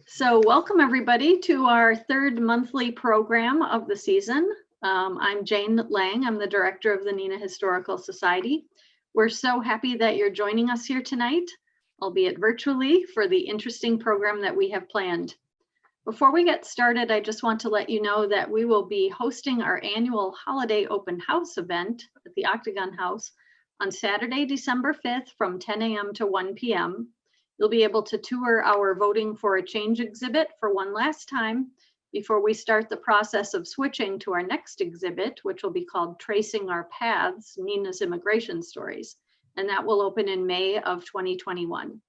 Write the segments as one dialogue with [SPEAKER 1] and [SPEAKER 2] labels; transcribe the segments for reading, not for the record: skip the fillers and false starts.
[SPEAKER 1] So welcome everybody to our third monthly program of the season. I'm Jane Lang. I'm the director of the Neenah Historical Society. We're so happy that you're joining us here tonight, albeit virtually, for the interesting program that we have planned. Before we get started, I just want to let you know that we will be hosting our annual holiday open house event at the Octagon House on Saturday, December 5th from 10 a.m. to 1 p.m. You'll be able to tour our Voting for a Change exhibit for one last time before we start the process of switching to our next exhibit, which will be called Tracing Our Paths, Neenah's Immigration Stories, and that will open in May of 2021.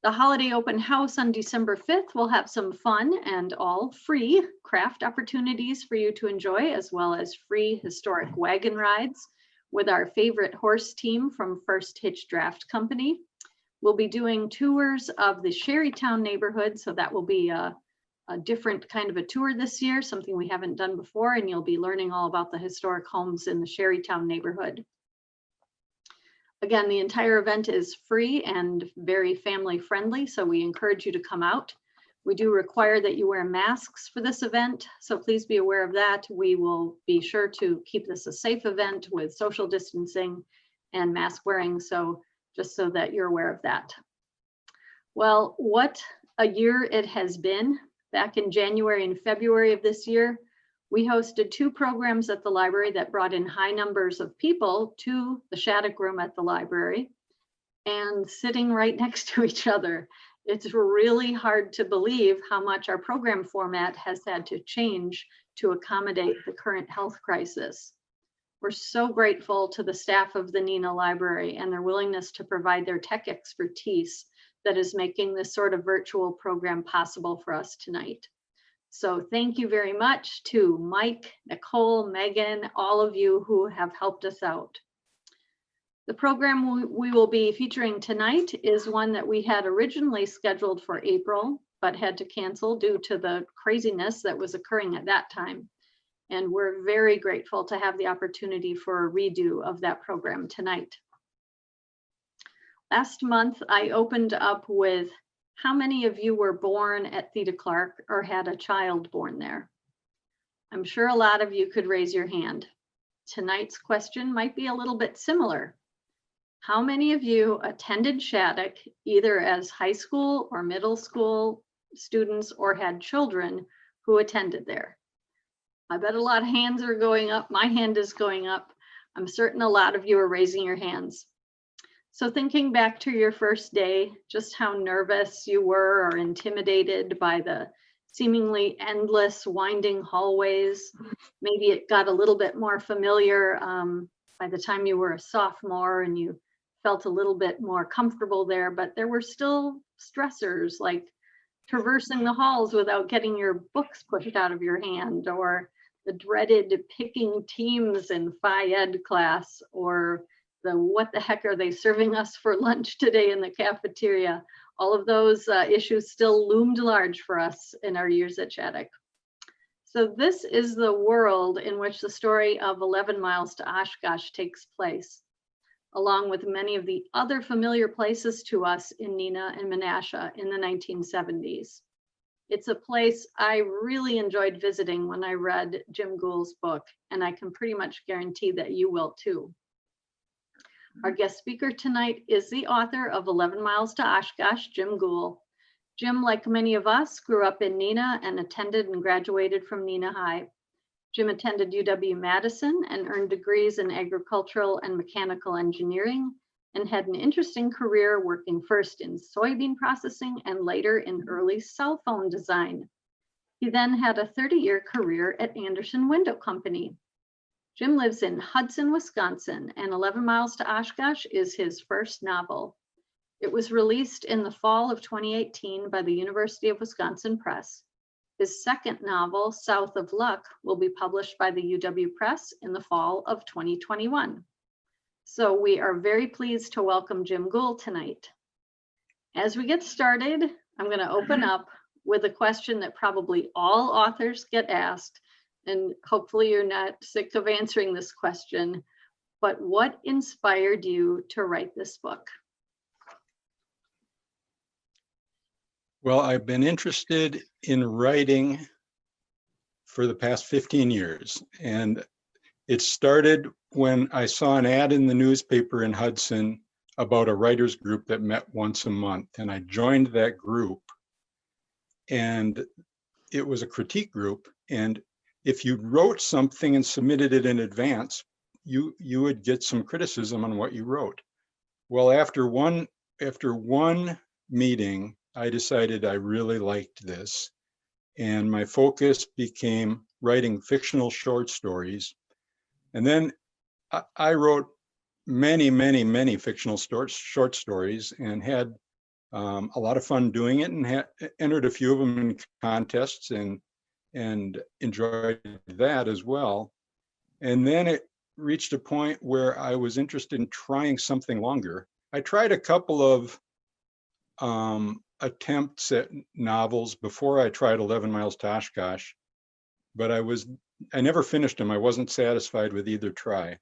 [SPEAKER 1] The holiday open house on December 5th will have some fun and all free craft opportunities for you to enjoy, as well as free historic wagon rides with our favorite horse team from First Hitch Draft Company. We'll be doing tours of the Sherrytown neighborhood, so that will be a different kind of a tour this year, something we haven't done before, and you'll be learning all about the historic homes in the Sherrytown neighborhood. Again, the entire event is free and very family friendly, so we encourage you to come out. We do require that you wear masks for this event, so please be aware of that. We will be sure to keep this a safe event with social distancing and mask wearing, so just so that you're aware of that. Well, what a year it has been. Back in January and February of this year, we hosted two programs at the library that brought in high numbers of people to the Shattuck room at the library and sitting right next to each other. It's really hard to believe how much our program format has had to change to accommodate the current health crisis. We're so grateful to the staff of the Neenah Library and their willingness to provide their tech expertise that is making this sort of virtual program possible for us tonight. So thank you very much to Mike, Nicole, Megan, all of you who have helped us out. The program we will be featuring tonight is one that we had originally scheduled for April, but had to cancel due to the craziness that was occurring at that time. And we're very grateful to have the opportunity for a redo of that program tonight. Last month, I opened up with how many of you were born at Theda Clark or had a child born there? I'm sure a lot of you could raise your hand. Tonight's question might be a little bit similar. How many of you attended Shattuck either as high school or middle school students or had children who attended there? I bet a lot of hands are going up. My hand is going up. I'm certain a lot of you are raising your hands. So thinking back to your first day, just how nervous you were or intimidated by the seemingly endless winding hallways. Maybe it got a little bit more familiar by the time you were a sophomore and you felt a little bit more comfortable there, but there were still stressors like traversing the halls without getting your books pushed out of your hand, or the dreaded picking teams in Phi Ed class, or the what the heck are they serving us for lunch today in the cafeteria. All of those issues still loomed large for us in our years at Shattuck. So this is the world in which the story of 11 Miles to Oshkosh takes place, along with many of the other familiar places to us in Neenah and Menasha in the 1970s. It's a place I really enjoyed visiting when I read Jim Guhl's book, and I can pretty much guarantee that you will too. Our guest speaker tonight is the author of 11 Miles to Oshkosh, Jim Guhl. Jim, like many of us, grew up in Neenah and attended and graduated from Neenah High. Jim attended UW-Madison and earned degrees in agricultural and mechanical engineering, and had an interesting career working first in soybean processing and later in early cell phone design. He then had a 30-year career at Anderson Window Company. Jim lives in Hudson, Wisconsin, and 11 Miles to Oshkosh is his first novel. It was released in the fall of 2018 by the University of Wisconsin Press. His second novel, South of Luck, will be published by the UW Press in the fall of 2021. So we are very pleased to welcome Jim Guhl tonight. As we get started, I'm going to open up with a question that probably all authors get asked, and hopefully you're not sick of answering this question, but what inspired you to write this book?
[SPEAKER 2] Well, I've been interested in writing for the past 15 years. And it started when I saw an ad in the newspaper in Hudson about a writers group that met once a month. And I joined that group. And it was a critique group. And if you wrote something and submitted it in advance, you would get some criticism on what you wrote. Well, after one meeting, I decided I really liked this. And my focus became writing fictional short stories. And then I wrote many fictional short stories and had a lot of fun doing it, and entered a few of them in contests and enjoyed that as well. And then it reached a point where I was interested in trying something longer. I tried a couple of attempts at novels before I tried 11 Miles to Oshkosh, but I never finished them. I wasn't satisfied with either try.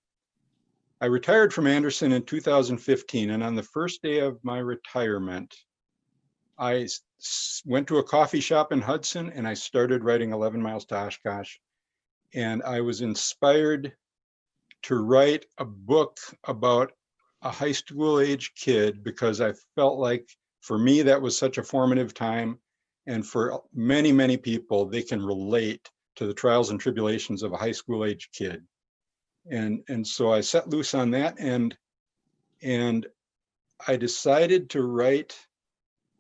[SPEAKER 2] I retired from Anderson in 2015, and on the first day of my retirement, I went to a coffee shop in Hudson and I started writing 11 Miles to Oshkosh. And I was inspired to write a book about a high school age kid because I felt like for me that was such a formative time, and for many people they can relate to the trials and tribulations of a high school age kid. And so I set loose on that, and I decided to write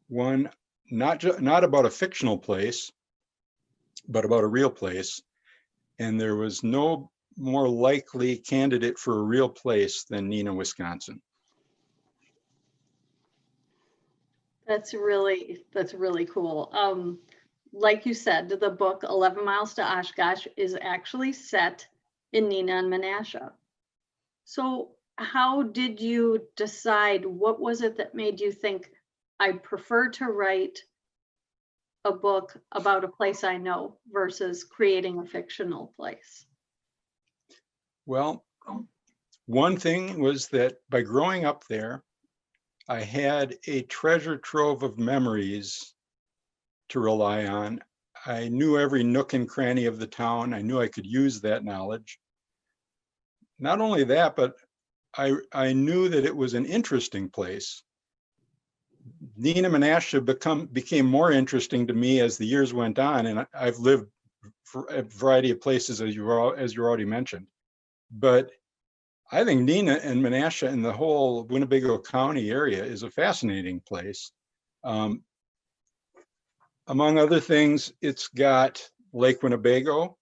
[SPEAKER 2] one not about a fictional place, but about a real place. And there was no more likely candidate for a real place than Neenah, Wisconsin.
[SPEAKER 1] That's really cool. Like you said, the book 11 Miles to Oshkosh is actually set in Neenah and Menasha. So how did you decide, what was it that made you think, I prefer to write a book about a place I know versus creating a fictional place?
[SPEAKER 2] Well, one thing was that by growing up there, I had a treasure trove of memories to rely on. I knew every nook and cranny of the town. I knew I could use that knowledge. Not only that, but I knew that it was an interesting place. Neenah, Menasha became more interesting to me as the years went on, and I've lived a variety of places, as you already mentioned. But I think Neenah and Menasha and the whole Winnebago County area is a fascinating place. Among other things, it's got Lake Winnebago,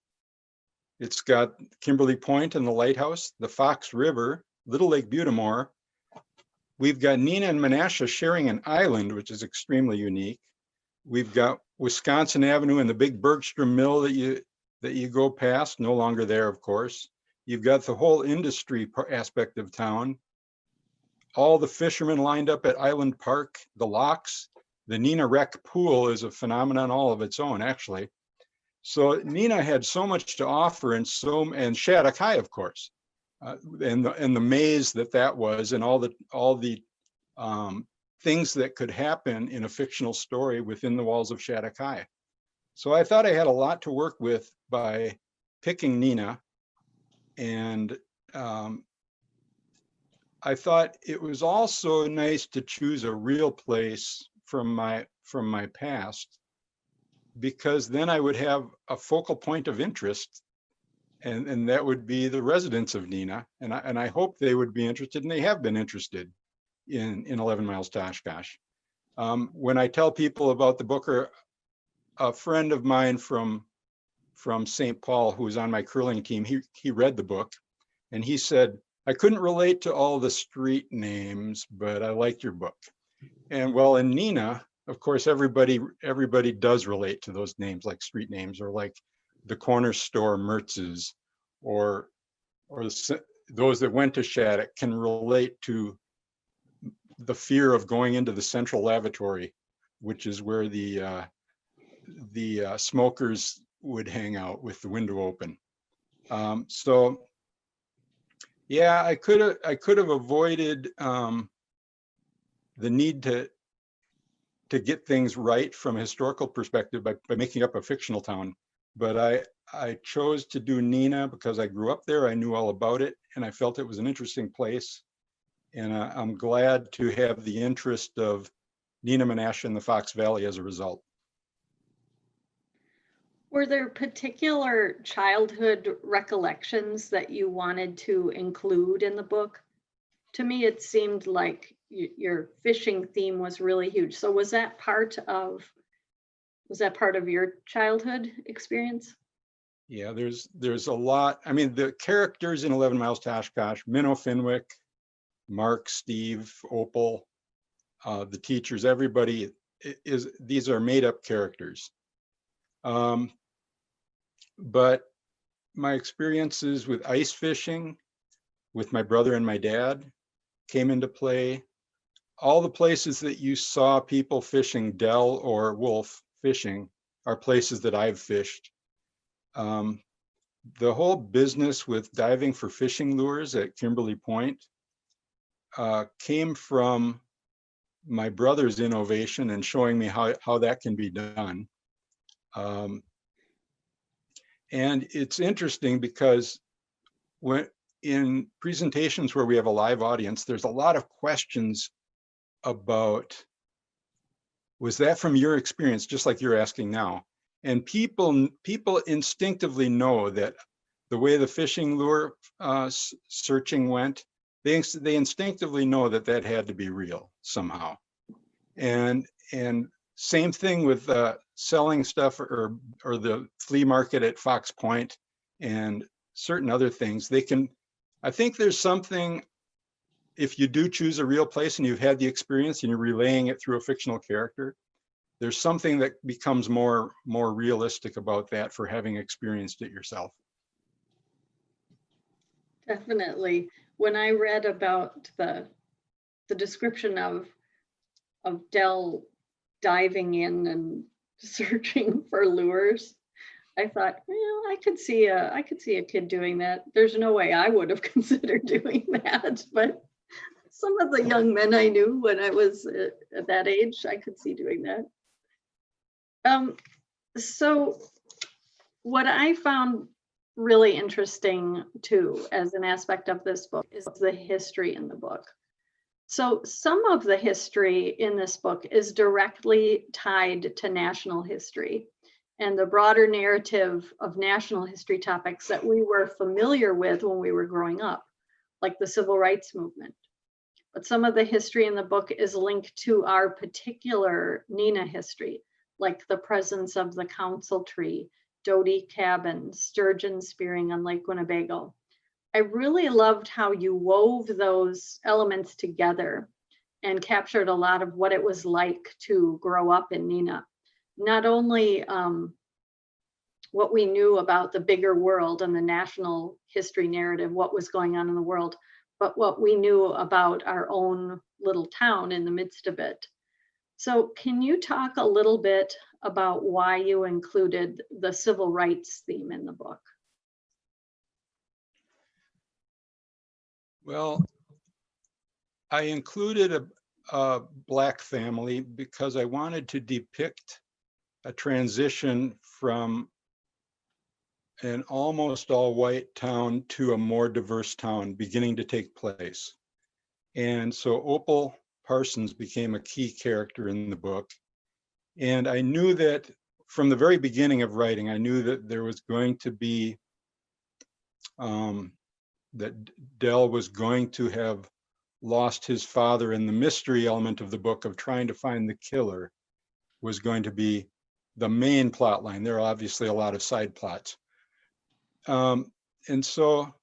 [SPEAKER 2] it's got Kimberly Point and the lighthouse, the Fox River, Little Lake Butamore. We've got Neenah and Menasha sharing an island, which is extremely unique. We've got Wisconsin Avenue and the big Bergstrom Mill that you go past, no longer there, of course. You've got the whole industry aspect of town. All the fishermen lined up at Island Park, the locks. The Neenah Rec Pool is a phenomenon all of its own, actually. So Neenah had so much to offer, and Shattuck High, of course, and the maze that was, and all the things that could happen in a fictional story within the walls of Shattuck High. So I thought I had a lot to work with by picking Neenah, and I thought it was also nice to choose a real place from my past, because then I would have a focal point of interest, and that would be the residents of Neenah, and I hope they would be interested, and they have been interested in 11 Miles to Oshkosh. When I tell people about the book, or a friend of mine from St. Paul who was on my curling team, he read the book, and he said, I couldn't relate to all the street names, but I liked your book. And well, in Neenah, of course, everybody does relate to those names, like street names, or like the corner store Mertz's, or those that went to Shattuck can relate to the fear of going into the central lavatory, which is where the smokers would hang out with the window open. So yeah, I could have avoided the need to to get things right from a historical perspective by making up a fictional town. But I chose to do Neenah because I grew up there. I knew all about it, and I felt it was an interesting place. And I'm glad to have the interest of Neenah Menashe in the Fox Valley as a result.
[SPEAKER 1] Were there particular childhood recollections that you wanted to include in the book? To me, it seemed like your fishing theme was really huge. So was that part of your childhood experience?
[SPEAKER 2] Yeah, there's a lot. I mean, the characters in 11 Miles to Oshkosh, Minnow Fenwick, Mark, Steve, Opal, the teachers, everybody these are made up characters. But my experiences with ice fishing with my brother and my dad came into play. All the places that you saw people fishing Dell or Wolf fishing are places that I've fished. The whole business with diving for fishing lures at Kimberly Point came from my brother's innovation and showing me how that can be done. And it's interesting because when in presentations where we have a live audience, there's a lot of questions about, was that from your experience, just like you're asking now? And people instinctively know that the way the fishing lure searching went, they instinctively know that that had to be real somehow. And same thing with selling stuff or the flea market at Fox Point and certain other things. I think there's something, if you do choose a real place and you've had the experience and you're relaying it through a fictional character, there's something that becomes more realistic about that for having experienced it yourself.
[SPEAKER 1] Definitely. When I read about the description of Dell diving in and searching for lures, I thought, well, I could see a kid doing that. There's no way I would have considered doing that, but some of the young men I knew when I was at that age, I could see doing that. So what I found really interesting too, as an aspect of this book, is the history in the book. So some of the history in this book is directly tied to national history and the broader narrative of national history topics that we were familiar with when we were growing up, like the civil rights movement. But some of the history in the book is linked to our particular Neenah history, like the presence of the council tree, Doty cabin, sturgeon spearing on Lake Winnebago. I really loved how you wove those elements together and captured a lot of what it was like to grow up in Neenah. Not only what we knew about the bigger world and the national history narrative, what was going on in the world, but what we knew about our own little town in the midst of it. So can you talk a little bit about why you included the civil rights theme in the book?
[SPEAKER 2] Well, I included a Black family because I wanted to depict a transition from an almost all white town to a more diverse town beginning to take place. And so Opal Parsons became a key character in the book. And I knew that from the very beginning of writing, I knew that there was going to be, that Dell was going to have lost his father, and the mystery element of the book of trying to find the killer was going to be the main plot line. There are obviously a lot of side plots. And so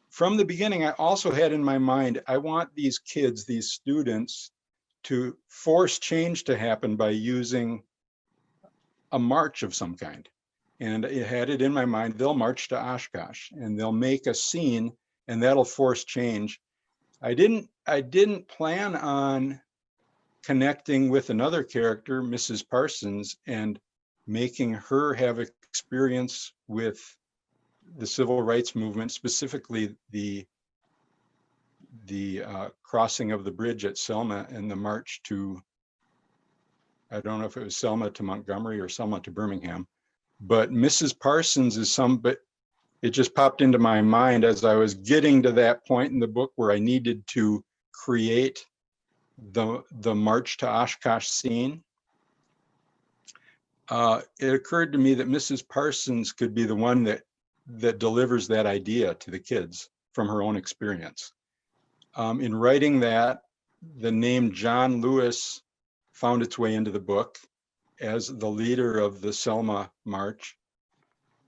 [SPEAKER 2] from the beginning, I also had in my mind, I want these kids, these students, to force change to happen by using a march of some kind. And it had it in my mind, they'll march to Oshkosh and they'll make a scene and that'll force change. I didn't plan on connecting with another character, Mrs. Parsons, and making her have experience with the civil rights movement, specifically the crossing of the bridge at Selma and the march to I don't know if it was Selma to Montgomery or Selma to Birmingham, but Mrs. Parsons is but it just popped into my mind as I was getting to that point in the book where I needed to create the march to Oshkosh scene. It occurred to me that Mrs. Parsons could be the one that delivers that idea to the kids from her own experience. In writing that, the name John Lewis found its way into the book as the leader of the Selma March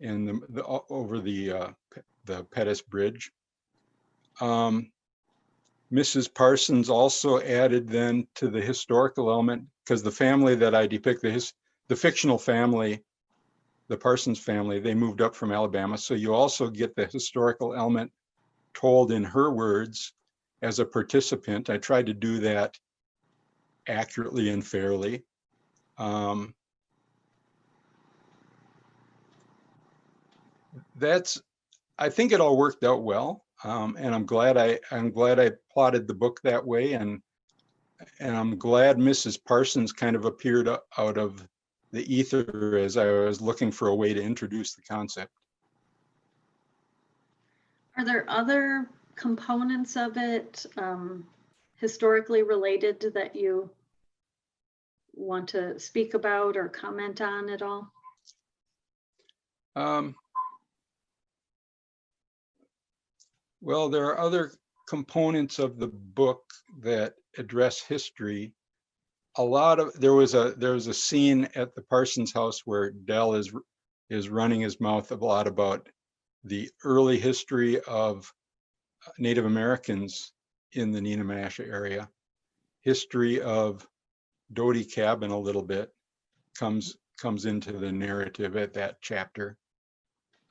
[SPEAKER 2] and over the Pettus Bridge. Mrs. Parsons also added then to the historical element, because the family that I depict, the fictional family, the Parsons family, they moved up from Alabama. So you also get the historical element told in her words as a participant. I tried to do that accurately and fairly. I think it all worked out well. And I'm glad I plotted the book that way. And I'm glad Mrs. Parsons kind of appeared out of the ether as I was looking for a way to introduce the concept.
[SPEAKER 1] Are there other components of it historically related that you want to speak about or comment on at all?
[SPEAKER 2] Well, there are other components of the book that address history. There was a scene at the Parsons house where Dell is running his mouth a lot about the early history of Native Americans in the Neenah Menasha area. History of Doty Cabin a little bit comes into the narrative at that chapter.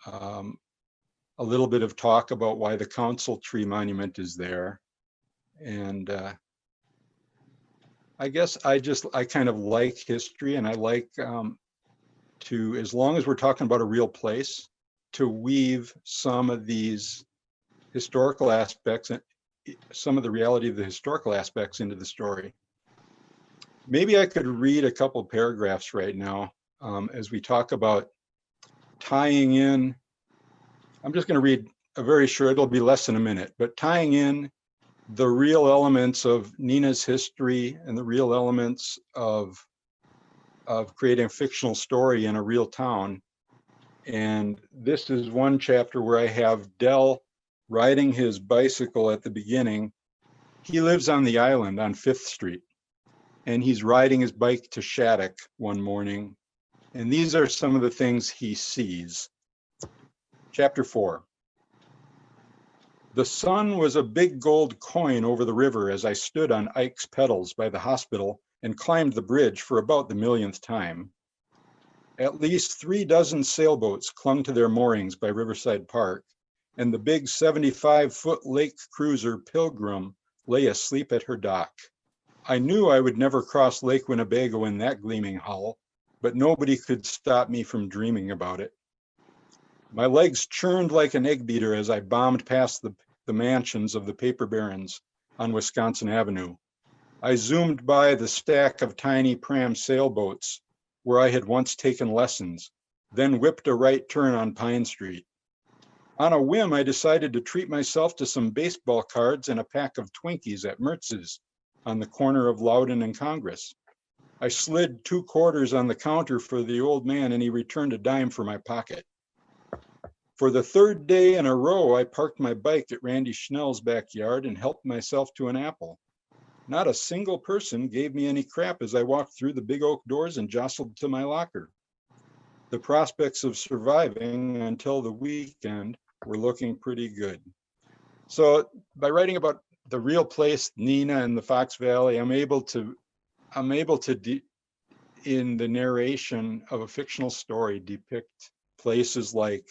[SPEAKER 2] A little bit of talk about why the Council Tree Monument is there. And I guess I kind of like history, and I like to, as long as we're talking about a real place, to weave some of these historical aspects and some of the reality of the historical aspects into the story. Maybe I could read a couple paragraphs right now as we talk about tying in. I'm just going to read a very short, it'll be less than a minute, but tying in the real elements of Neenah's history and the real elements of creating a fictional story in a real town. And this is one chapter where I have Dell riding his bicycle at the beginning. He lives on the island on 5th Street, and he's riding his bike to Shattuck one morning. And these are some of the things he sees. Chapter 4. The sun was a big gold coin over the river as I stood on Ike's pedals by the hospital and climbed the bridge for about the millionth time. At least 3 dozen sailboats clung to their moorings by Riverside Park, and the big 75-foot lake cruiser Pilgrim lay asleep at her dock. I knew I would never cross Lake Winnebago in that gleaming hull, but nobody could stop me from dreaming about it. My legs churned like an egg beater as I bombed past the mansions of the paper barons on Wisconsin Avenue. I zoomed by the stack of tiny pram sailboats where I had once taken lessons, then whipped a right turn on Pine Street. On a whim, I decided to treat myself to some baseball cards and a pack of Twinkies at Mertz's on the corner of Loudon and Congress. I slid 2 quarters on the counter for the old man, and he returned a dime for my pocket. For the 3rd day in a row, I parked my bike at Randy Schnell's backyard and helped myself to an apple. Not a single person gave me any crap as I walked through the big oak doors and jostled to my locker. The prospects of surviving until the weekend were looking pretty good. So by writing about the real place, Neenah and the Fox Valley, I'm able to in the narration of a fictional story, depict places like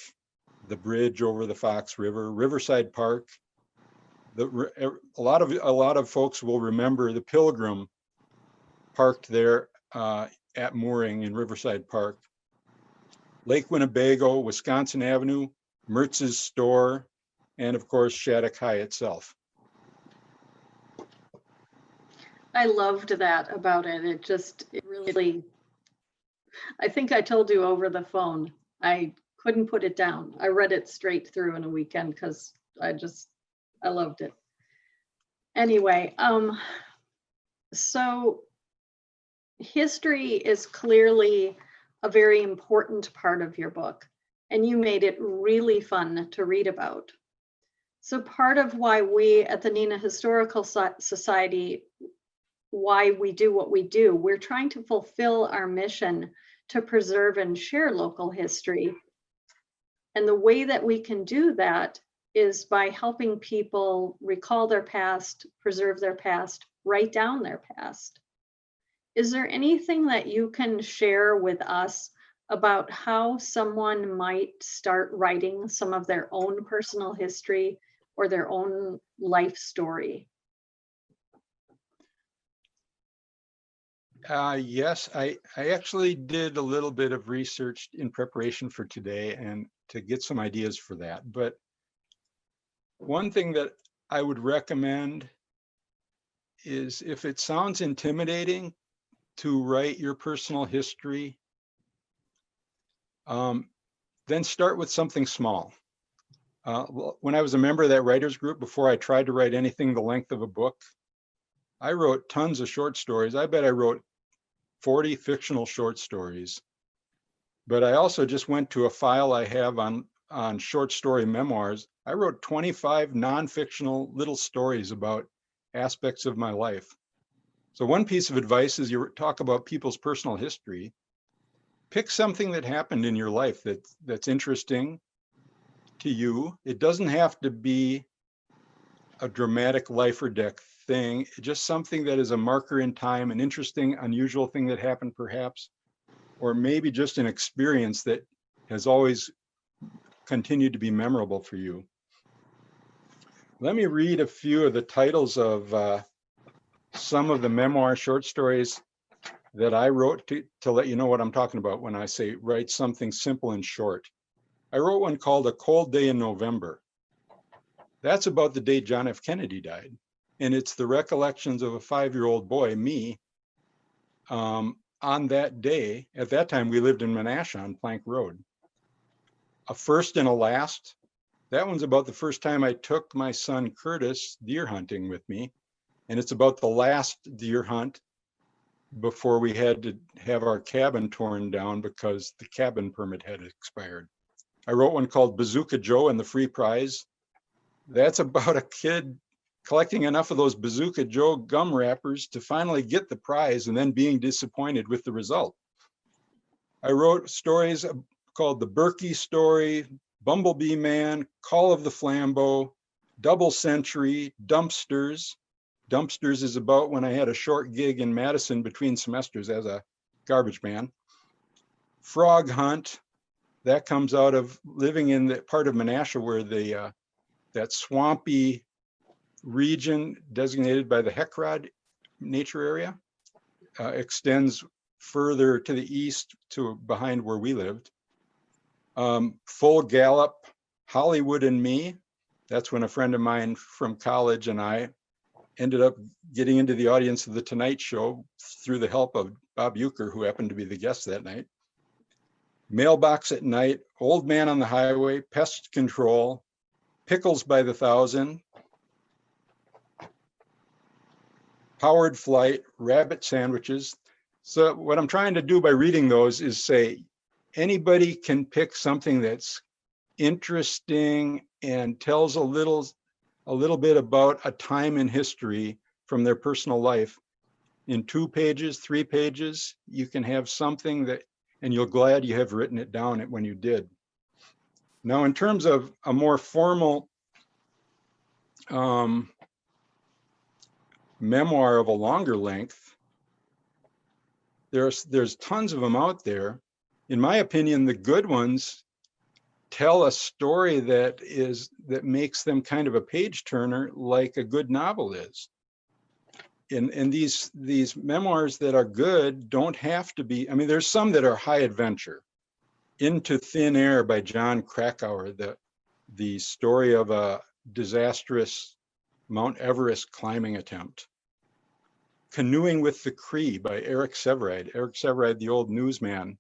[SPEAKER 2] the bridge over the Fox River, Riverside Park. A lot of folks will remember the Pilgrim parked there at mooring in Riverside Park. Lake Winnebago, Wisconsin Avenue, Mertz's store, and of course Shattuck High itself.
[SPEAKER 1] I loved that about it. It really, I think I told you over the phone, I couldn't put it down. I read it straight through in a weekend because I loved it. Anyway, so history is clearly a very important part of your book, and you made it really fun to read about. So part of why we at the Neenah Historical Society, why we do what we do, we're trying to fulfill our mission to preserve and share local history. And the way that we can do that is by helping people recall their past, preserve their past, write down their past. Is there anything that you can share with us about how someone might start writing some of their own personal history or their own life story?
[SPEAKER 2] Yes, I actually did a little bit of research in preparation for today and to get some ideas for that. But one thing that I would recommend is, if it sounds intimidating to write your personal history, then start with something small. When I was a member of that writers group, before I tried to write anything the length of a book, I wrote tons of short stories. I bet I wrote 40 fictional short stories. But I also just went to a file I have on short story memoirs. I wrote 25 non-fictional little stories about aspects of my life. So one piece of advice is, you talk about people's personal history. Pick something that happened in your life that's interesting to you. It doesn't have to be a dramatic life or death thing, just something that is a marker in time, an interesting, unusual thing that happened perhaps, or maybe just an experience that has always continued to be memorable for you. Let me read a few of the titles of some of the memoir short stories that I wrote to let you know what I'm talking about when I say write something simple and short. I wrote one called A Cold Day in November. That's about the day John F. Kennedy died. And it's the recollections of a 5-year-old boy, me, on that day. At that time, we lived in Menasha on Plank Road. A First and a Last. That one's about the first time I took my son Curtis deer hunting with me. And it's about the last deer hunt before we had to have our cabin torn down because the cabin permit had expired. I wrote one called Bazooka Joe and the Free Prize. That's about a kid collecting enough of those Bazooka Joe gum wrappers to finally get the prize and then being disappointed with the result. I wrote stories called The Berkey Story, Bumblebee Man, Call of the Flambeau, Double Century, Dumpsters. Dumpsters is about when I had a short gig in Madison between semesters as a garbage man. Frog Hunt, that comes out of living in the part of Menasha where that swampy region designated by the Heckrod nature area extends further to the east to behind where we lived. Full Gallop, Hollywood and Me. That's when a friend of mine from college and I ended up getting into the audience of The Tonight Show through the help of Bob Uecker, who happened to be the guest that night. Mailbox at Night, Old Man on the Highway, Pest Control, Pickles by the Thousand, Powered Flight, Rabbit Sandwiches. So what I'm trying to do by reading those is say, anybody can pick something that's interesting and tells a little bit about a time in history from their personal life. In 2 pages, 3 pages, you can have something that, and you're glad you have written it down when you did. Now, in terms of a more formal memoir of a longer length, there's tons of them out there. In my opinion, the good ones tell a story that makes them kind of a page turner, like a good novel is. And these memoirs that are good don't have to be, I mean, there's some that are high adventure. Into Thin Air by John Krakauer, the story of a disastrous Mount Everest climbing attempt. Canoeing with the Cree by Eric Severide. Eric Severide, the old newsman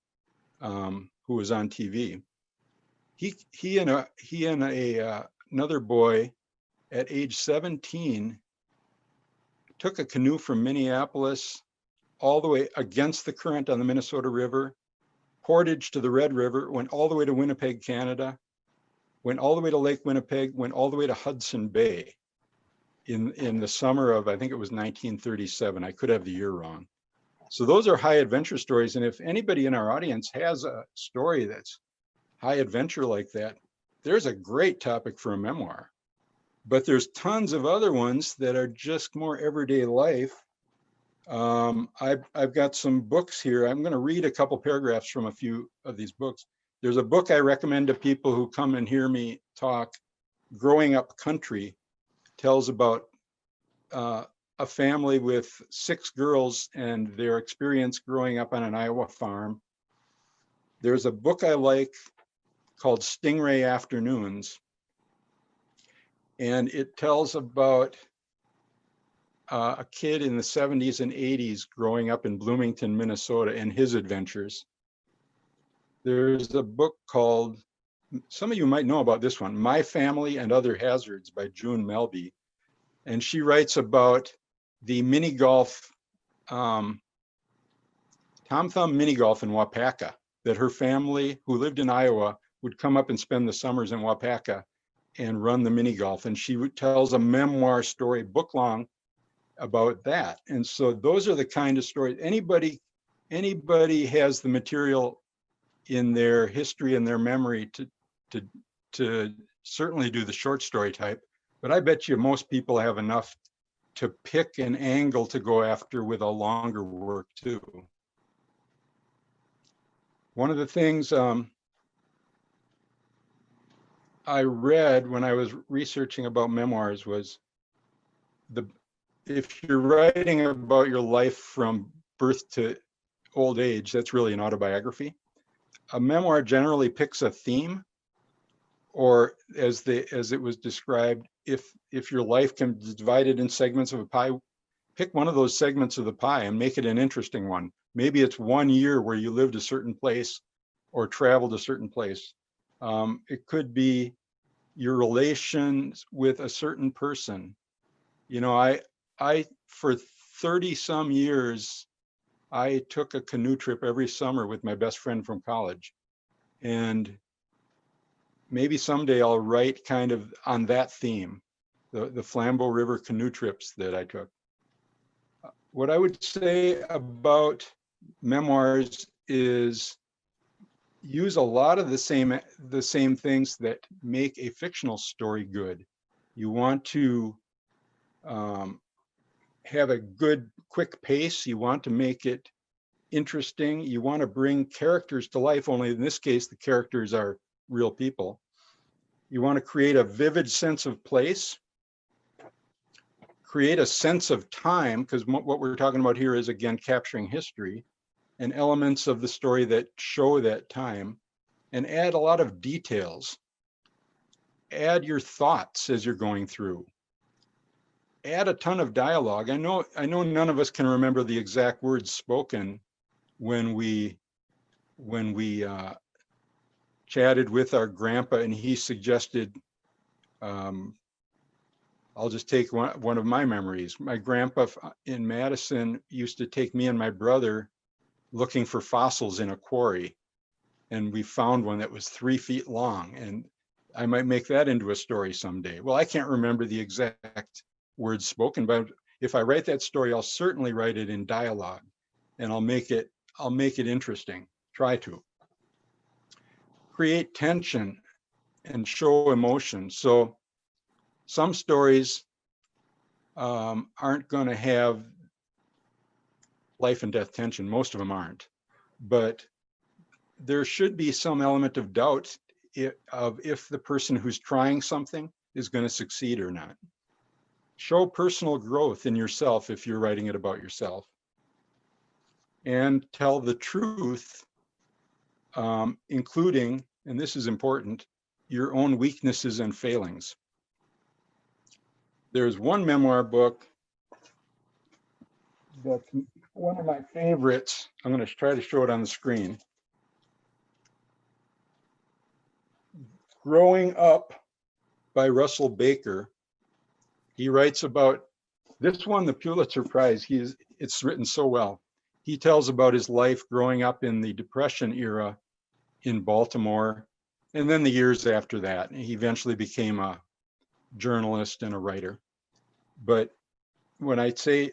[SPEAKER 2] who was on TV. He and another boy at age 17 took a canoe from Minneapolis all the way against the current on the Minnesota River, portage to the Red River, went all the way to Winnipeg, Canada, went all the way to Lake Winnipeg, went all the way to Hudson Bay in the summer of, I think it was 1937. I could have the year wrong. So those are high adventure stories. And if anybody in our audience has a story that's high adventure like that, there's a great topic for a memoir. But there's tons of other ones that are just more everyday life. I've got some books here. I'm going to read a couple paragraphs from a few of these books. There's a book I recommend to people who come and hear me talk, Growing Up Country, tells about a family with 6 girls and their experience growing up on an Iowa farm. There's a book I like called Stingray Afternoons, and it tells about a kid in the 70s and 80s growing up in Bloomington, Minnesota, and his adventures. There's a book called, some of you might know about this one, My Family and Other Hazards by June Melby. And she writes about the mini golf, Tom Thumb mini golf in Wapaka, that her family who lived in Iowa would come up and spend the summers in Wapaka and run the mini golf. And she tells a memoir story, book long, about that. And so those are the kind of stories. Anybody has the material in their history and their memory to certainly do the short story type. But I bet you most people have enough to pick an angle to go after with a longer work too. One of the things I read when I was researching about memoirs was if you're writing about your life from birth to old age, that's really an autobiography. A memoir generally picks a theme, or as it was described, if your life can be divided in segments of a pie, pick one of those segments of the pie and make it an interesting one. Maybe it's 1 year where you lived a certain place or traveled a certain place. It could be your relations with a certain person. You know, I for 30 some years, I took a canoe trip every summer with my best friend from college. And maybe someday I'll write kind of on that theme, the Flambeau River canoe trips that I took. What I would say about memoirs is use a lot of the same things that make a fictional story good. You want to have a good, quick pace. You want to make it interesting. You want to bring characters to life, only in this case, the characters are real people. You want to create a vivid sense of place, create a sense of time, because what we're talking about here is, again, capturing history and elements of the story that show that time, and add a lot of details. Add your thoughts as you're going through. Add a ton of dialogue. I know none of us can remember the exact words spoken when we chatted with our grandpa, and he suggested, I'll just take one of my memories. My grandpa in Madison used to take me and my brother looking for fossils in a quarry, and we found one that was 3 feet long, and I might make that into a story someday. Well, I can't remember the exact words spoken, but if I write that story, I'll certainly write it in dialogue, and I'll make it interesting. Try to create tension and show emotion. So some stories aren't going to have life and death tension. Most of them aren't, but there should be some element of doubt of if the person who's trying something is going to succeed or not. Show personal growth in yourself if you're writing it about yourself, and tell the truth, including, and this is important, your own weaknesses and failings. There's one memoir book that's one of my favorites. I'm going to try to show it on the screen. Growing Up by Russell Baker. He writes about, this won the Pulitzer Prize. It's written so well. He tells about his life growing up in the Depression era in Baltimore, and then the years after that. He eventually became a journalist and a writer. But when I say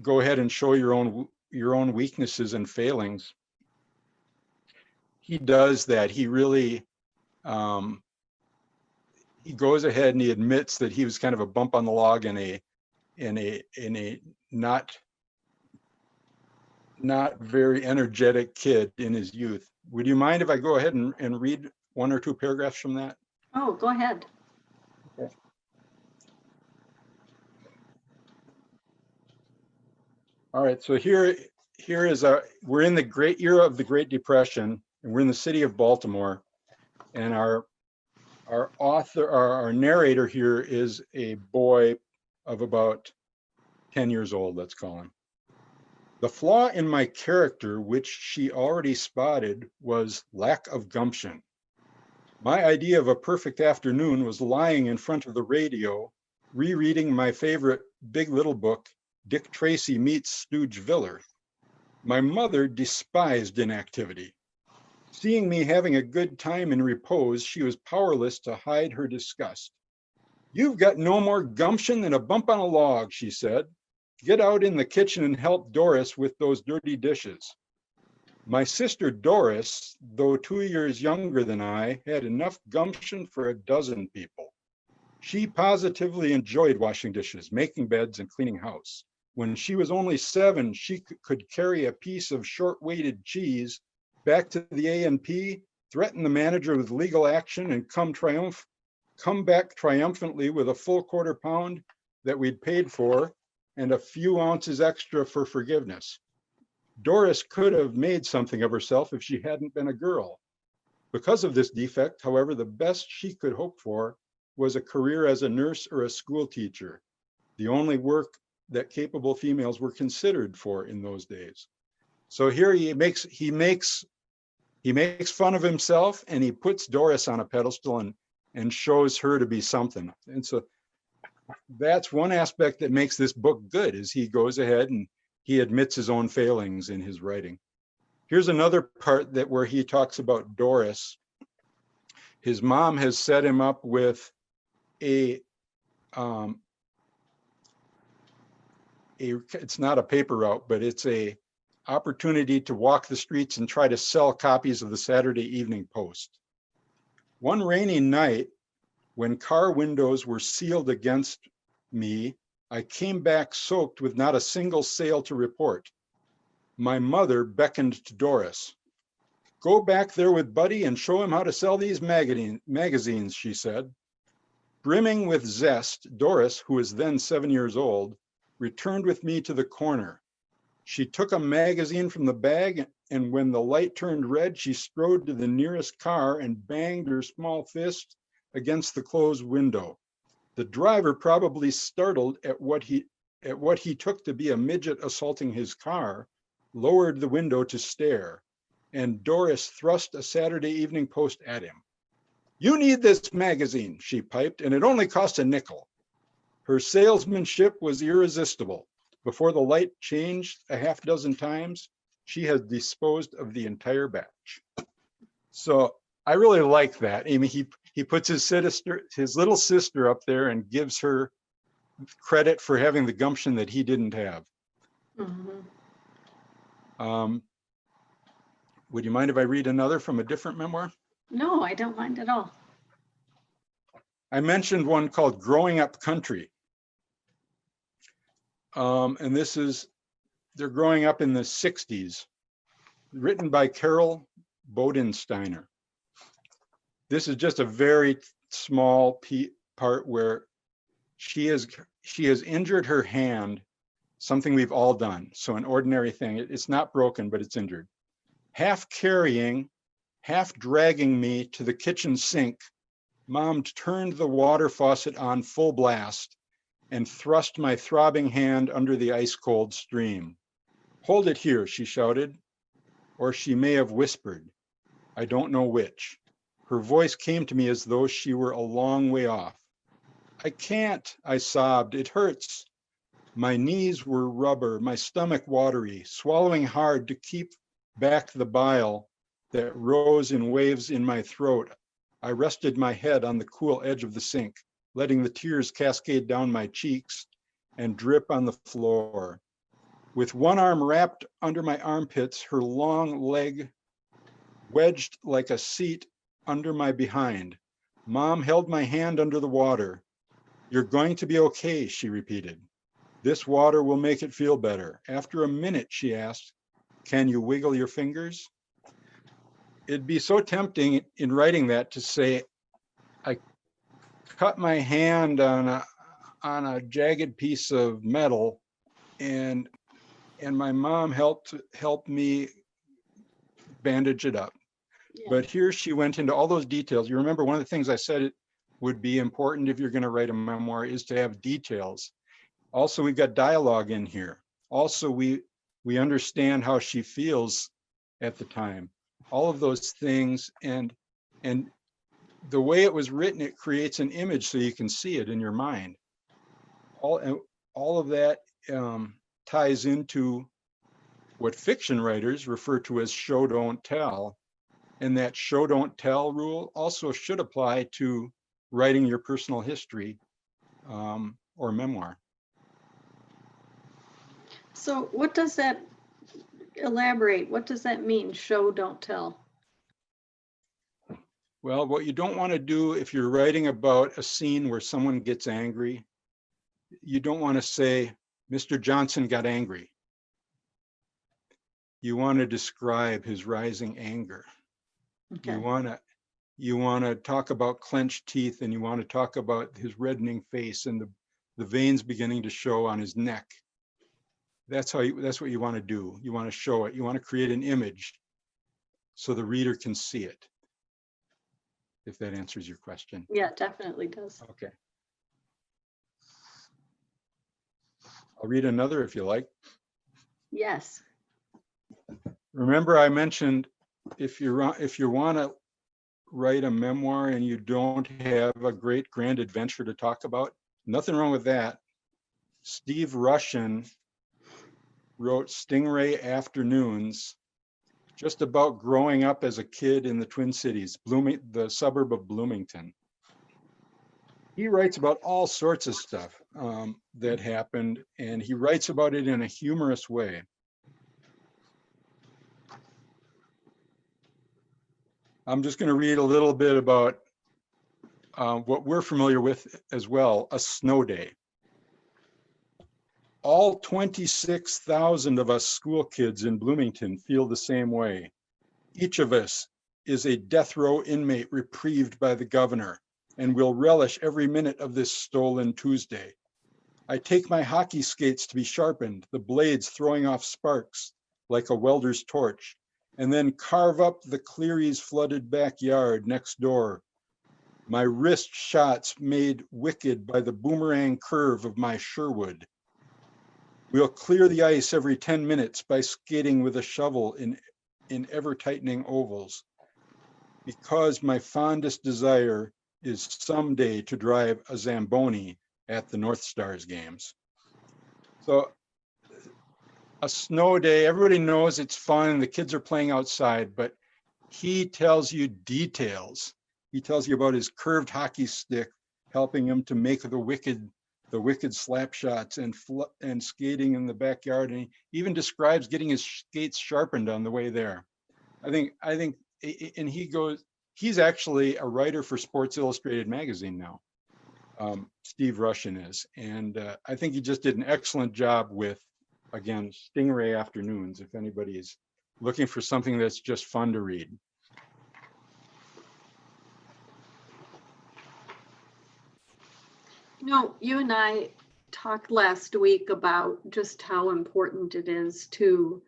[SPEAKER 2] go ahead and show your own weaknesses and failings, he does that. He really he goes ahead and he admits that he was kind of a bump on the log in a not very energetic kid in his youth. Would you mind if I go ahead and read one or two paragraphs from that?
[SPEAKER 1] Oh, go ahead.
[SPEAKER 2] Okay. All right, so here is we're in the great era of the Great Depression, and we're in the city of Baltimore, and our narrator here is a boy of about 10 years old, let's call him. The flaw in my character, which she already spotted, was lack of gumption. My idea of a perfect afternoon was lying in front of the radio, rereading my favorite Big Little book, Dick Tracy Meets Stooge Viller. My mother despised inactivity. Seeing me having a good time in repose, she was powerless to hide her disgust. You've got no more gumption than a bump on a log, she said. Get out in the kitchen and help Doris with those dirty dishes. My sister Doris, though 2 years younger than I, had enough gumption for a dozen people. She positively enjoyed washing dishes, making beds, and cleaning house. When she was only 7, she could carry a piece of short-weighted cheese back to the A&P, threaten the manager with legal action, and come back triumphantly with a full quarter pound that we'd paid for and a few ounces extra for forgiveness. Doris could have made something of herself if she hadn't been a girl. Because of this defect, however, the best she could hope for was a career as a nurse or a school teacher, the only work that capable females were considered for in those days. So here he makes fun of himself, and he puts Doris on a pedestal and shows her to be something. And so that's one aspect that makes this book good, is he goes ahead and he admits his own failings in his writing. Here's another part where he talks about Doris. His mom has set him up with it's not a paper route, but it's a opportunity to walk the streets and try to sell copies of the Saturday Evening Post. One rainy night, when car windows were sealed against me, I came back soaked with not a single sale to report. My mother beckoned to Doris. Go back there with Buddy and show him how to sell these magazines, she said. Brimming with zest, Doris, who was then 7 years old, returned with me to the corner. She took a magazine from the bag, and when the light turned red, she strode to the nearest car and banged her small fist against the closed window. The driver, probably startled at what he took to be a midget assaulting his car, lowered the window to stare, and Doris thrust a Saturday Evening Post at him. You need this magazine, she piped, and it only cost a nickel. Her salesmanship was irresistible. Before the light changed a half dozen times, she had disposed of the entire batch. So I really like that. I mean, he puts his little sister up there and gives her credit for having the gumption that he didn't have.
[SPEAKER 1] Mm-hmm.
[SPEAKER 2] Would you mind if I read another from a different memoir?
[SPEAKER 1] No, I don't mind at all.
[SPEAKER 2] I mentioned one called Growing Up Country. And they're growing up in the 60s, written by Carol Bodensteiner. This is just a very small part where she has injured her hand, something we've all done. So an ordinary thing, it's not broken, but it's injured. Half carrying, half dragging me to the kitchen sink, Mom turned the water faucet on full blast and thrust my throbbing hand under the ice-cold stream. "Hold it here," she shouted, or she may have whispered. I don't know which. Her voice came to me as though she were a long way off. "I can't," I sobbed. "It hurts." My knees were rubber, my stomach watery, swallowing hard to keep back the bile that rose in waves in my throat. I rested my head on the cool edge of the sink, letting the tears cascade down my cheeks and drip on the floor. With one arm wrapped under my armpits, her long leg wedged like a seat under my behind, Mom held my hand under the water. "You're going to be okay," she repeated. "This water will make it feel better." After a minute, she asked, "Can you wiggle your fingers?" It'd be so tempting in writing that to say, I cut my hand on a jagged piece of metal, and my mom helped me bandage it up.
[SPEAKER 1] Yeah.
[SPEAKER 2] But here she went into all those details. You remember one of the things I said it would be important if you're going to write a memoir is to have details. Also, we've got dialogue in here. Also, we understand how she feels at the time. All of those things, and the way it was written, it creates an image so you can see it in your mind. All of that ties into what fiction writers refer to as show don't tell. And that show don't tell rule also should apply to writing your personal history or memoir.
[SPEAKER 1] So what does that elaborate? What does that mean? Show, don't tell.
[SPEAKER 2] Well, what you don't want to do if you're writing about a scene where someone gets angry, you don't want to say, "Mr. Johnson got angry." You want to describe his rising anger.
[SPEAKER 1] Okay.
[SPEAKER 2] You want to talk about clenched teeth, and you want to talk about his reddening face and the veins beginning to show on his neck. That's what you want to do. You want to show it. You want to create an image so the reader can see it. If that answers your question.
[SPEAKER 1] Yeah, it definitely does.
[SPEAKER 2] Okay. I'll read another if you like.
[SPEAKER 1] Yes.
[SPEAKER 2] Remember, I mentioned if you want to write a memoir and you don't have a great grand adventure to talk about, nothing wrong with that. Steve Rushin wrote Stingray Afternoons, just about growing up as a kid in the Twin Cities, the suburb of Bloomington. He writes about all sorts of stuff that happened, and he writes about it in a humorous way. I'm just going to read a little bit about what we're familiar with as well, a snow day. All 26,000 of us school kids in Bloomington feel the same way. Each of us is a death row inmate reprieved by the governor, and will relish every minute of this stolen Tuesday. I take my hockey skates to be sharpened, the blades throwing off sparks like a welder's torch, and then carve up the Cleary's flooded backyard next door. My wrist shots made wicked by the boomerang curve of my Sherwood. We'll clear the ice every 10 minutes by skating with a shovel in ever-tightening ovals, because my fondest desire is someday to drive a Zamboni at the North Stars games. So a snow day, everybody knows it's fun, the kids are playing outside, but he tells you details. He tells you about his curved hockey stick helping him to make the wicked slap shots and skating in the backyard, and he even describes getting his skates sharpened on the way there. I think, and he's actually a writer for Sports Illustrated magazine now. Steve Rushin is, and I think he just did an excellent job with, again, Stingray Afternoons, if anybody is looking for something that's just fun to read.
[SPEAKER 1] You know, you and I talked last week about just how important it is to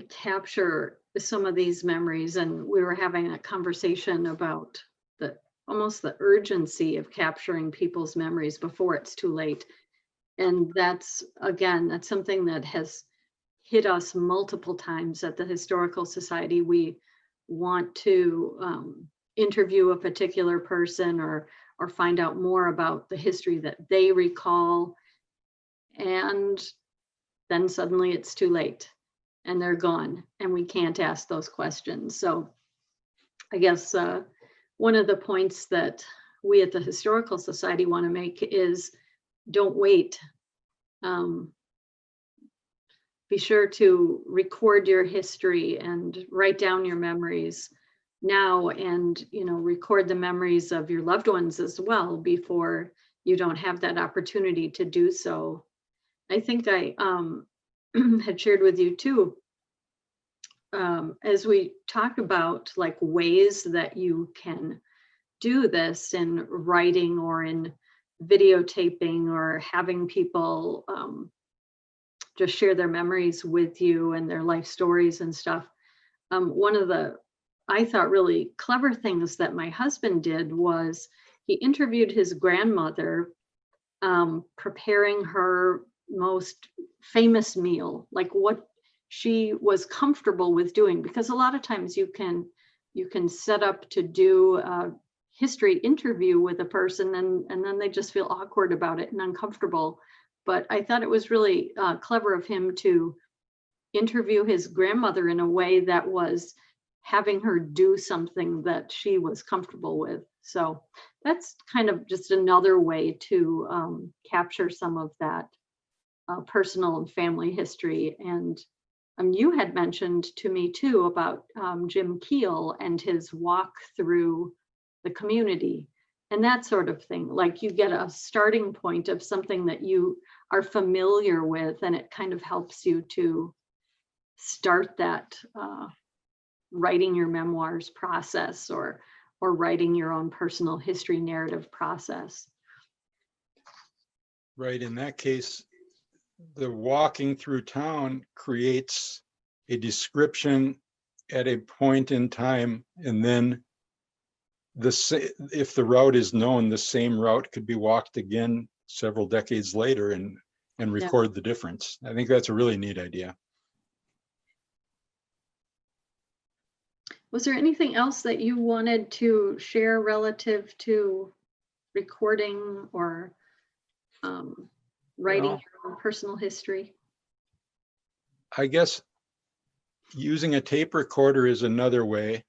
[SPEAKER 1] capture some of these memories, and we were having a conversation about almost the urgency of capturing people's memories before it's too late. And that's, again, that's something that has hit us multiple times at the Historical Society. We want to interview a particular person or find out more about the history that they recall. And then suddenly it's too late and they're gone and we can't ask those questions. So I guess one of the points that we at the Historical Society want to make is don't wait. Be sure to record your history and write down your memories now, and record the memories of your loved ones as well before you don't have that opportunity to do so. I think I had shared with you too, as we talk about like ways that you can do this in writing or in videotaping or having people just share their memories with you and their life stories and stuff. One of the, I thought, really clever things that my husband did was he interviewed his grandmother, preparing her most famous meal, like what she was comfortable with doing, because a lot of times you can set up to do a history interview with a person and then they just feel awkward about it and uncomfortable. But I thought it was really clever of him to interview his grandmother in a way that was having her do something that she was comfortable with. So that's kind of just another way to capture some of that personal and family history. And you had mentioned to me too about Jim Keel and his walk through the community and that sort of thing. Like you get a starting point of something that you are familiar with, and it kind of helps you to start that writing your memoirs process or writing your own personal history narrative process.
[SPEAKER 2] Right. In that case, the walking through town creates a description at a point in time, and then if the route is known, the same route could be walked again several decades later and record the difference. I think that's a really neat idea.
[SPEAKER 1] Was there anything else that you wanted to share relative to recording or writing your own personal history?
[SPEAKER 2] I guess using a tape recorder is another way.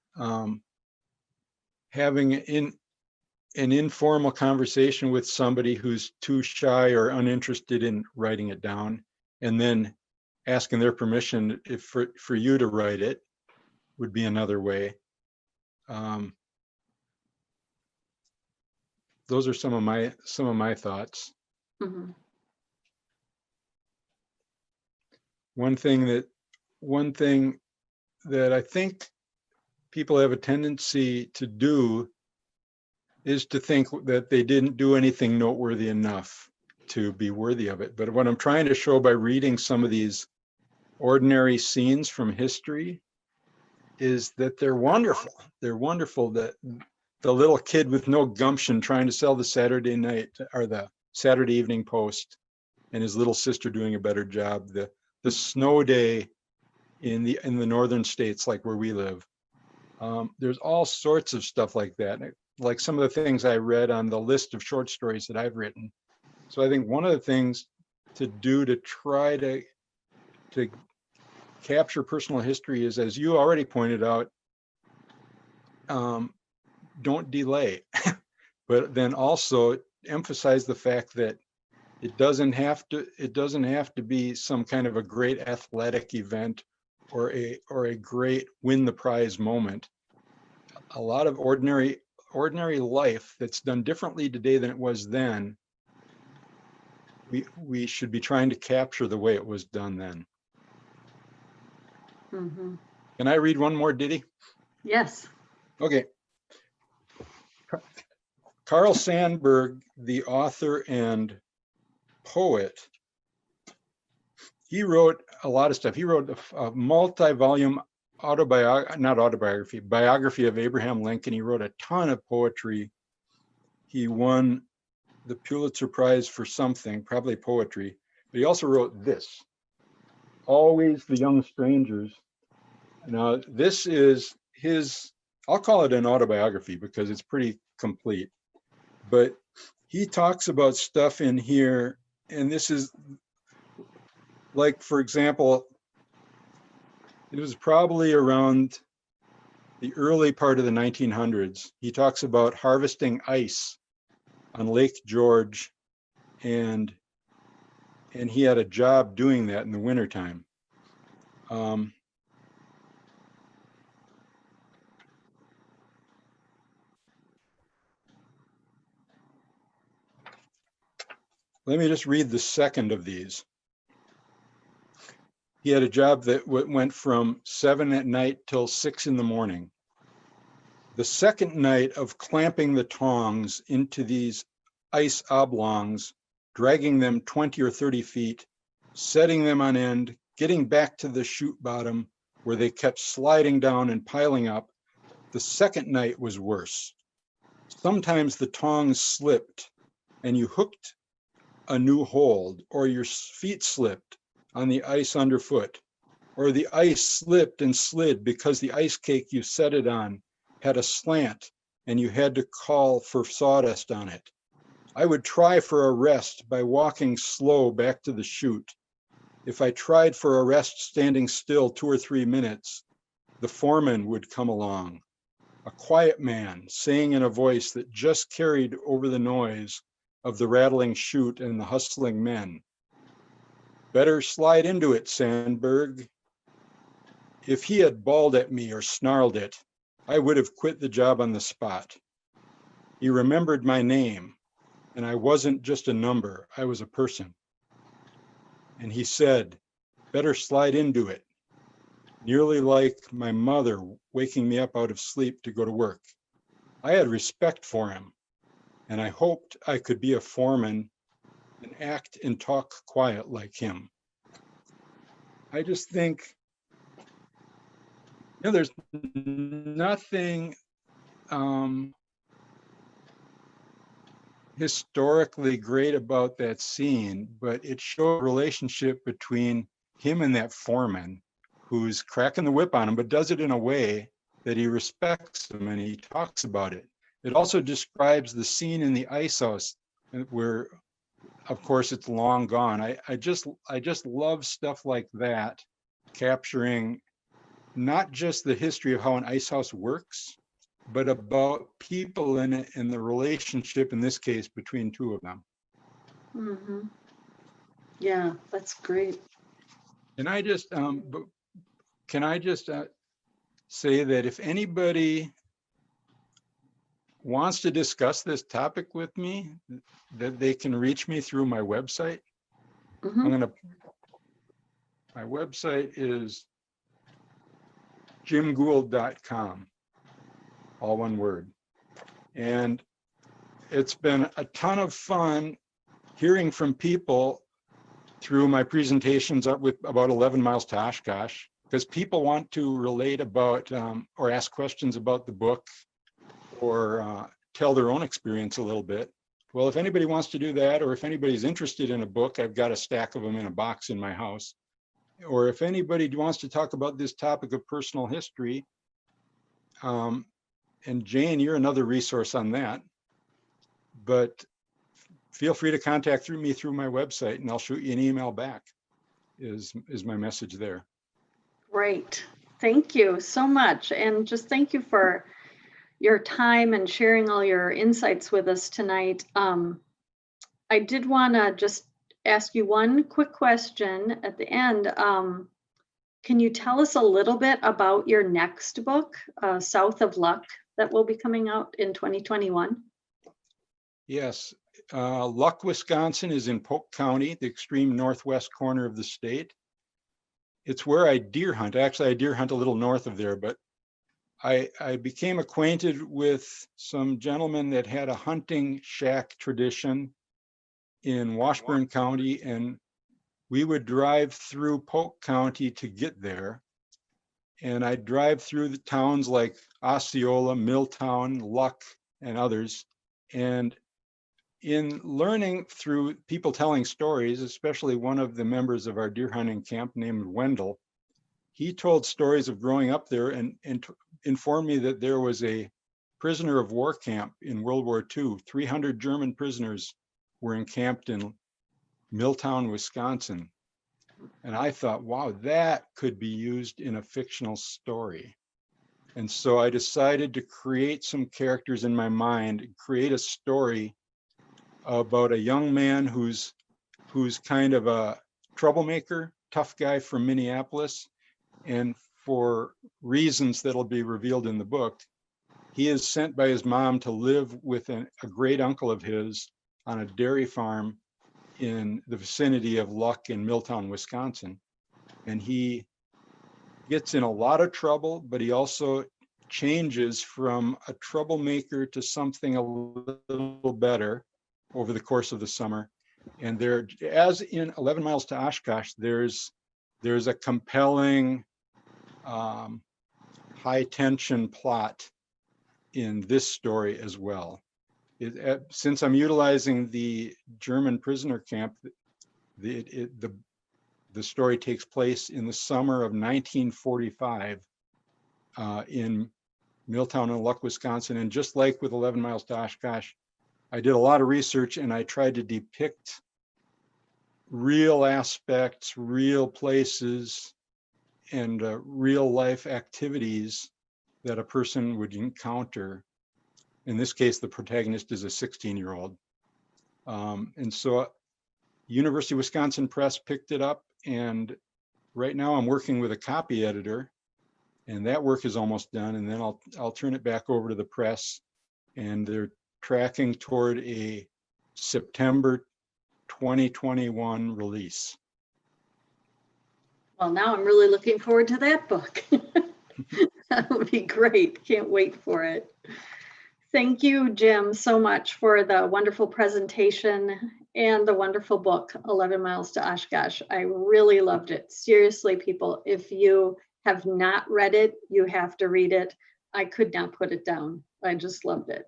[SPEAKER 2] Having an informal conversation with somebody who's too shy or uninterested in writing it down, and then asking their permission for you to write it would be another way. Those are some of my thoughts.
[SPEAKER 1] Mm-hmm.
[SPEAKER 2] One thing that I think people have a tendency to do is to think that they didn't do anything noteworthy enough to be worthy of it. But what I'm trying to show by reading some of these ordinary scenes from history is that they're wonderful. They're wonderful. That the little kid with no gumption trying to sell the Saturday night or the Saturday Evening Post, and his little sister doing a better job. The snow day in the northern states, like where we live. There's all sorts of stuff like that, like some of the things I read on the list of short stories that I've written. So I think one of the things to do to try to capture personal history is, as you already pointed out, don't delay, but then also emphasize the fact that it doesn't have to be some kind of a great athletic event or a great win the prize moment. A lot of ordinary life that's done differently today than it was then, we should be trying to capture the way it was done then.
[SPEAKER 1] Mm-hmm.
[SPEAKER 2] Can I read one more ditty?
[SPEAKER 1] Yes.
[SPEAKER 2] Okay. Carl Sandburg, the author and poet, he wrote a lot of stuff. He wrote a multi-volume biography of Abraham Lincoln. He wrote a ton of poetry he won the Pulitzer Prize for something, probably poetry, but he also wrote this, Always the Young Strangers. Now, this is his, I'll call it an autobiography because it's pretty complete, but he talks about stuff in here, and this is like, for example, it was probably around the early part of the 1900s. He talks about harvesting ice on Lake George, and he had a job doing that in the wintertime. Let me just read the second of these. He had a job that went from 7 at night till 6 in the morning. The second night of clamping the tongs into these ice oblongs, dragging them 20 or 30 feet, setting them on end, getting back to the chute bottom where they kept sliding down and piling up, the second night was worse. Sometimes the tongs slipped and you hooked a new hold, or your feet slipped on the ice underfoot, or the ice slipped and slid because the ice cake you set it on had a slant and you had to call for sawdust on it. I would try for a rest by walking slow back to the chute. If I tried for a rest standing still 2 or 3 minutes, the foreman would come along, a quiet man saying in a voice that just carried over the noise of the rattling chute and the hustling men, "Better slide into it, Sandberg." If he had bawled at me or snarled it, I would have quit the job on the spot. He remembered my name, and I wasn't just a number, I was a person. And he said, "Better slide into it," nearly like my mother waking me up out of sleep to go to work. I had respect for him, and I hoped I could be a foreman and act and talk quiet like him. I just think, there's nothing historically great about that scene, but it showed a relationship between him and that foreman who's cracking the whip on him, but does it in a way that he respects him and he talks about it. It also describes the scene in the ice house where, of course, it's long gone. I just love stuff like that, capturing not just the history of how an ice house works, but about people in it and the relationship, in this case, between two of them.
[SPEAKER 3] Mm-hmm. Yeah, that's great.
[SPEAKER 2] And I just, can I just say that if anybody wants to discuss this topic with me, that they can reach me through my website.
[SPEAKER 3] Mm-hmm.
[SPEAKER 2] My website is jimguhl.com, all one word. And it's been a ton of fun hearing from people through my presentations up with about 11 miles to Oshkosh, because people want to relate about or ask questions about the book or tell their own experience a little bit. Well, if anybody wants to do that, or if anybody's interested in a book, I've got a stack of them in a box in my house. Or if anybody wants to talk about this topic of personal history, and Jane, you're another resource on that, but feel free to contact me through my website and I'll shoot you an email back, is my message there.
[SPEAKER 1] Great. Thank you so much. And just thank you for your time and sharing all your insights with us tonight. I did want to just ask you one quick question at the end. Can you tell us a little bit about your next book, South of Luck, that will be coming out in 2021?
[SPEAKER 2] Yes. Luck, Wisconsin is in Polk County, the extreme northwest corner of the state. It's where I deer hunt. Actually, I deer hunt a little north of there, but I became acquainted with some gentlemen that had a hunting shack tradition in Washburn County, and we would drive through Polk County to get there. And I'd drive through the towns like Osceola, Milltown, Luck, and others. And in learning through people telling stories, especially one of the members of our deer hunting camp named Wendell, he told stories of growing up there and informed me that there was a prisoner of war camp in World War II. 300 German prisoners were encamped in Milltown, Wisconsin. And I thought, wow, that could be used in a fictional story. And so I decided to create some characters in my mind, create a story about a young man who's kind of a troublemaker, tough guy from Minneapolis. And for reasons that'll be revealed in the book, he is sent by his mom to live with a great uncle of his on a dairy farm in the vicinity of Luck in Milltown, Wisconsin. And he gets in a lot of trouble, but he also changes from a troublemaker to something a little better over the course of the summer. And there, as in 11 Miles to Oshkosh, there's a compelling high tension plot in this story as well. Since I'm utilizing the German prisoner camp, the story takes place in the summer of 1945 in Milltown and Luck, Wisconsin. And just like with 11 Miles to Oshkosh, I did a lot of research and I tried to depict real aspects, real places, and real life activities that a person would encounter. In this case, the protagonist is a 16-year-old. And so University of Wisconsin Press picked it up, and right now I'm working with a copy editor, and that work is almost done, and then I'll turn it back over to the press, and they're tracking toward a September 2021 release.
[SPEAKER 3] Well, now I'm really looking forward to that book. That would be great. Can't wait for it.
[SPEAKER 1] Thank you, Jim, so much for the wonderful presentation and the wonderful book, 11 Miles to Oshkosh. I really loved it. Seriously, people, if you have not read it, you have to read it. I could not put it down. I just loved it.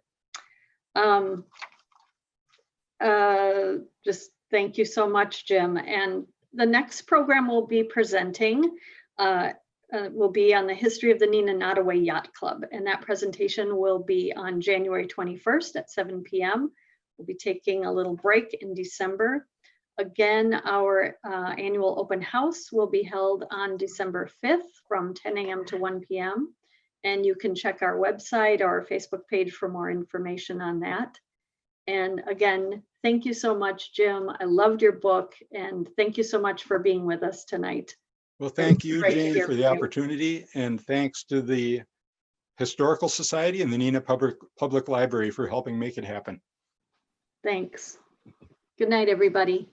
[SPEAKER 1] Just thank you so much, Jim. And the next program we'll be presenting will be on the history of the Neenah Nottoway Yacht Club. And that presentation will be on January 21st at 7 p.m. We'll be taking a little break in December. Again, our annual open house will be held on December 5th from 10 a.m. to 1 p.m. And you can check our website or our Facebook page for more information on that. And again, thank you so much, Jim. I loved your book, and thank you so much for being with us tonight.
[SPEAKER 2] Well, thank you,
[SPEAKER 1] Great to
[SPEAKER 2] Jane,
[SPEAKER 1] hear
[SPEAKER 2] for
[SPEAKER 1] from
[SPEAKER 2] the
[SPEAKER 1] you.
[SPEAKER 2] opportunity, and thanks to the Historical Society and the Neenah Public Library for helping make it happen.
[SPEAKER 1] Thanks. Good night, everybody.